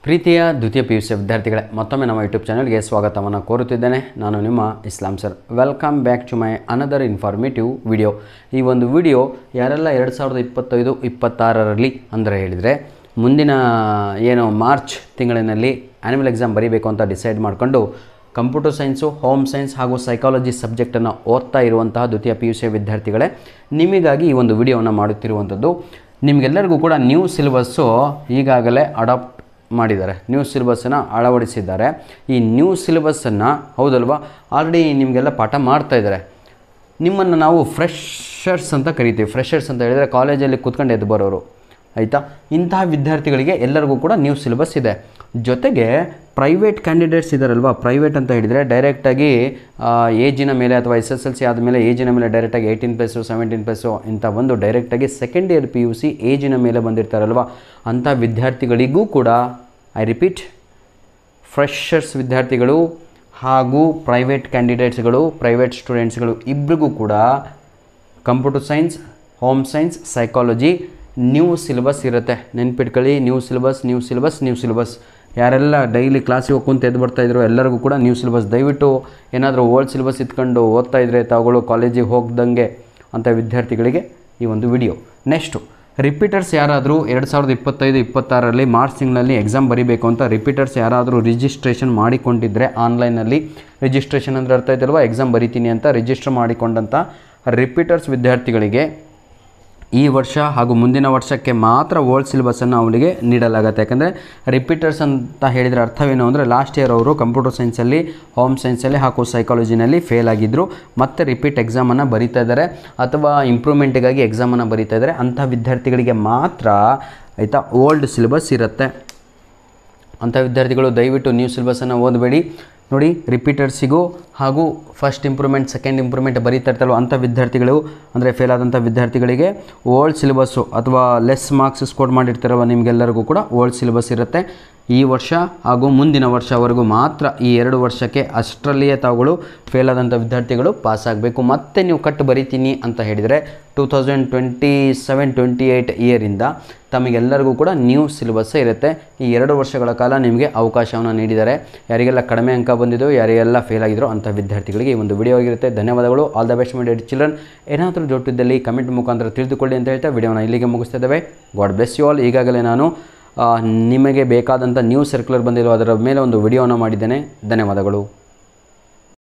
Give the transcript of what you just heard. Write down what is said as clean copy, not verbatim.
ಪ್ರೀತಿಯ ದ್ವಿತೀಯ PUC ವಿದ್ಯಾರ್ಥಿಗಳೇ, ಮತ್ತೊಮ್ಮೆ ನಮ್ಮ ಯೂಟ್ಯೂಬ್ ಚಾನಲ್ಗೆ ಸ್ವಾಗತವನ್ನು ಕೋರುತ್ತಿದ್ದೇನೆ. ನಾನು ನಿಮ್ಮ Islam sir. Welcome back to my another informative video. ಈ ಒಂದು ವಿಡಿಯೋ ಯಾರೆಲ್ಲ 2025-26ರಲ್ಲಿ ಅಂದರೆ ಹೇಳಿದರೆ ಮುಂದಿನ ಏನು ಮಾರ್ಚ್ ತಿಂಗಳಿನಲ್ಲಿ ಆ್ಯನ್ಯುವಲ್ ಎಕ್ಸಾಮ್ ಬರೀಬೇಕು ಅಂತ ಡಿಸೈಡ್ ಮಾಡಿಕೊಂಡು ಕಂಪ್ಯೂಟರ್ ಸೈನ್ಸು, ಹೋಮ್ ಸೈನ್ಸ್ ಹಾಗೂ ಸೈಕಾಲಜಿ ಸಬ್ಜೆಕ್ಟನ್ನು ಓದ್ತಾ ಇರುವಂತಹ ದ್ವಿತೀಯ PUC ವಿದ್ಯಾರ್ಥಿಗಳೇ, ನಿಮಗಾಗಿ ಈ ಒಂದು ವಿಡಿಯೋವನ್ನು ಮಾಡುತ್ತಿರುವಂಥದ್ದು. ನಿಮಗೆಲ್ಲರಿಗೂ ಕೂಡ ನ್ಯೂ ಸಿಲೆಬಸ್ಸು ಈಗಾಗಲೇ ಅಡಾಪ್ಟ್ ಮಾಡಿದ್ದಾರೆ, ನ್ಯೂ ಸಿಲೆಬಸ್ಸನ್ನು ಅಳವಡಿಸಿದ್ದಾರೆ. ಈ ನ್ಯೂ ಸಿಲೆಬಸ್ಸನ್ನು ಹೌದಲ್ವಾ ಆಲ್ರೆಡಿ ನಿಮಗೆಲ್ಲ ಪಾಠ ಮಾಡ್ತಾಯಿದ್ದಾರೆ. ನಿಮ್ಮನ್ನು ನಾವು ಫ್ರೆಷರ್ಸ್ ಅಂತ ಕರಿತೀವಿ. ಫ್ರೆಷರ್ಸ್ ಅಂತ ಹೇಳಿದರೆ ಕಾಲೇಜಲ್ಲಿ ಕೂತ್ಕೊಂಡು ಎದ್ದು ಬರೋರು, ಆಯಿತಾ? ಇಂತಹ ವಿದ್ಯಾರ್ಥಿಗಳಿಗೆ ಎಲ್ಲರಿಗೂ ಕೂಡ ನ್ಯೂ ಸಿಲೆಬಸ್ ಇದೆ. ಜೊತೆಗೆ ಪ್ರೈವೇಟ್ ಕ್ಯಾಂಡಿಡೇಟ್ಸ್ ಇದ್ದಾರಲ್ವ, ಪ್ರೈವೇಟ್ ಅಂತ ಹೇಳಿದರೆ ಡೈರೆಕ್ಟಾಗಿ ಏಜಿನ ಮೇಲೆ ಅಥವಾ SSLC ಆದಮೇಲೆ ಏಜಿನ ಮೇಲೆ ಡೈರೆಕ್ಟಾಗಿ 18+, 17+ ಇಂಥ ಒಂದು ಡೈರೆಕ್ಟಾಗಿ ಸೆಕೆಂಡ್ ಇಯರ್ PUC ಏಜಿನ ಮೇಲೆ ಬಂದಿರ್ತಾರಲ್ವ, ಅಂಥ ವಿದ್ಯಾರ್ಥಿಗಳಿಗೂ ಕೂಡ ಐ ರಿಪೀಟ್, ಫ್ರೆಷರ್ಸ್ ವಿದ್ಯಾರ್ಥಿಗಳು ಹಾಗೂ ಪ್ರೈವೇಟ್ ಕ್ಯಾಂಡಿಡೇಟ್ಸ್ಗಳು, ಪ್ರೈವೇಟ್ ಸ್ಟೂಡೆಂಟ್ಸ್ಗಳು ಇಬ್ಬರಿಗೂ ಕೂಡ computer science, home science, psychology new syllabus ಇರುತ್ತೆ. ನೆನ್ಪಿಟ್ಕೊಳ್ಳಿ, ನ್ಯೂ ಸಿಲೆಬಸ್. ಯಾರೆಲ್ಲ ಡೈಲಿ ಕ್ಲಾಸಿಗೆ ಹೋಗಿ ಕುಂತು ಎದ್ದು ಬರ್ತಾಯಿದ್ರು ಎಲ್ಲರಿಗೂ ಕೂಡ ನ್ಯೂ ಸಿಲೆಬಸ್. ದಯವಿಟ್ಟು ಏನಾದರೂ ಓಲ್ಡ್ ಸಿಲೆಬಸ್ ಇಟ್ಕೊಂಡು ಓದ್ತಾಯಿದ್ರೆ ತಾವುಗಳು ಕಾಲೇಜಿಗೆ ಹೋಗ್ದಂಗೆ ಅಂಥ ವಿದ್ಯಾರ್ಥಿಗಳಿಗೆ ಈ ಒಂದು ವಿಡಿಯೋ. ನೆಕ್ಸ್ಟು ರಿಪೀಟರ್ಸ್ ಯಾರಾದರೂ 2025-26ರಲ್ಲಿ ಮಾರ್ಚ್ ತಿಂಗಳಲ್ಲಿ ಎಕ್ಸಾಮ್ ಬರೀಬೇಕು ಅಂತ ರಿಪೀಟರ್ಸ್ ಯಾರಾದರೂ ರಿಜಿಸ್ಟ್ರೇಷನ್ ಮಾಡಿಕೊಂಡಿದ್ದರೆ, ಆನ್ಲೈನಲ್ಲಿ ರಿಜಿಸ್ಟ್ರೇಷನ್ ಅಂದರೆ ಅರ್ಥ ಆಯ್ತಲ್ವ, ಎಕ್ಸಾಮ್ ಬರೀತೀನಿ ಅಂತ ರಿಜಿಸ್ಟರ್ ಮಾಡಿಕೊಂಡಂಥ ರಿಪೀಟರ್ಸ್ ವಿದ್ಯಾರ್ಥಿಗಳಿಗೆ ಈ ವರ್ಷ ಹಾಗೂ ಮುಂದಿನ ವರ್ಷಕ್ಕೆ ಮಾತ್ರ ಓಲ್ಡ್ ಸಿಲೆಬಸ್ಸನ್ನು ಅವರಿಗೆ ನೀಡಲಾಗುತ್ತೆ. ಯಾಕಂದರೆ ರಿಪೀಟರ್ಸ್ ಅಂತ ಹೇಳಿದರೆ ಅರ್ಥವೇನು ಅಂದರೆ ಲಾಸ್ಟ್ ಇಯರ್ ಅವರು ಕಂಪ್ಯೂಟರ್ ಸೈನ್ಸಲ್ಲಿ, ಹೋಮ್ ಸೈನ್ಸಲ್ಲಿ ಹಾಗೂ ಸೈಕಾಲಜಿನಲ್ಲಿ ಫೇಲ್ ಆಗಿದ್ದರು, ಮತ್ತು ರಿಪೀಟ್ ಎಕ್ಸಾಮನ್ನು ಬರೀತಾ ಇದ್ದಾರೆ ಅಥವಾ ಇಂಪ್ರೂವ್ಮೆಂಟಿಗಾಗಿ ಎಕ್ಸಾಮನ್ನು ಬರೀತಾ ಇದ್ದಾರೆ. ಅಂಥ ವಿದ್ಯಾರ್ಥಿಗಳಿಗೆ ಮಾತ್ರ ಆಯಿತಾ ಓಲ್ಡ್ ಸಿಲೆಬಸ್ ಇರುತ್ತೆ. ಅಂಥ ವಿದ್ಯಾರ್ಥಿಗಳು ದಯವಿಟ್ಟು ನ್ಯೂ ಸಿಲೆಬಸ್ಸನ್ನು ಓದಬೇಡಿ. ನೋಡಿ, ರಿಪೀಟರ್ಸಿಗೂ ಹಾಗೂ ಫಸ್ಟ್ ಇಂಪ್ರೂವ್ಮೆಂಟ್, ಸೆಕೆಂಡ್ ಇಂಪ್ರೂವ್ಮೆಂಟ್ ಬರೀತಾ ಇರ್ತಾರಲ್ಲ ಅಂಥ ವಿದ್ಯಾರ್ಥಿಗಳು ಅಂದರೆ ಫೇಲ್ ಆದಂಥ ವಿದ್ಯಾರ್ಥಿಗಳಿಗೆ ಓಲ್ಡ್ ಸಿಲೆಬಸ್ಸು ಅಥವಾ ಲೆಸ್ ಮಾರ್ಕ್ಸ್ ಸ್ಕೋರ್ ಮಾಡಿರ್ತಾರಲ್ಲ ನಿಮಗೆಲ್ಲರಿಗೂ ಕೂಡ ಓಲ್ಡ್ ಸಿಲೆಬಸ್ ಇರುತ್ತೆ. ಈ ವರ್ಷ ಹಾಗೂ ಮುಂದಿನ ವರ್ಷವರೆಗೂ ಮಾತ್ರ, ಈ 2 ವರ್ಷಕ್ಕೆ ಅಷ್ಟರಲ್ಲಿಯೇ ತಾವುಗಳು ಫೇಲ್ ಆದಂಥ ವಿದ್ಯಾರ್ಥಿಗಳು ಪಾಸ್ ಆಗಬೇಕು. ಮತ್ತೆ ನೀವು ಕಟ್ಟು ಬರೀತೀನಿ ಅಂತ ಹೇಳಿದರೆ 2027-28 ಇಯರಿಂದ ತಮಗೆಲ್ಲರಿಗೂ ಕೂಡ ನ್ಯೂ ಸಿಲೆಬಸ್ಸೇ ಇರುತ್ತೆ. ಈ 2 ವರ್ಷಗಳ ಕಾಲ ನಿಮಗೆ ಅವಕಾಶವನ್ನು ನೀಡಿದ್ದಾರೆ. ಯಾರಿಗೆಲ್ಲ ಕಡಿಮೆ ಅಂಕ ಬಂದಿದೋ, ಯಾರಿಗೆಲ್ಲ ಫೇಲ್ ಆಗಿರೋ ಅಂಥ ವಿದ್ಯಾರ್ಥಿಗಳಿಗೆ ಈ ಒಂದು ವಿಡಿಯೋ ಆಗಿರುತ್ತೆ. ಧನ್ಯವಾದಗಳು. All the best my dear children. ಏನಾದರೂ ಜೊಟ್ಟಿದ್ದಲ್ಲಿ ಕಮೆಂಟ್ ಮುಖಾಂತರ ತಿಳಿದುಕೊಳ್ಳಿ ಅಂತ ಹೇಳ್ತಾ ವಿಡಿಯೋನ ಇಲ್ಲಿಗೆ ಮುಗಿಸ್ತಾ ಇದ್ದೇವೆ. God bless you all. ಈಗಾಗಲೇ ನಾನು ನಿಮಗೆ ಬೇಕಾದಂಥ ನ್ಯೂ ಸರ್ಕ್ಯುಲರ್ ಬಂದಿರೋ ಅದರ ಮೇಲೆ ಒಂದು ವಿಡಿಯೋನ ಮಾಡಿದ್ದೇನೆ. ಧನ್ಯವಾದಗಳು.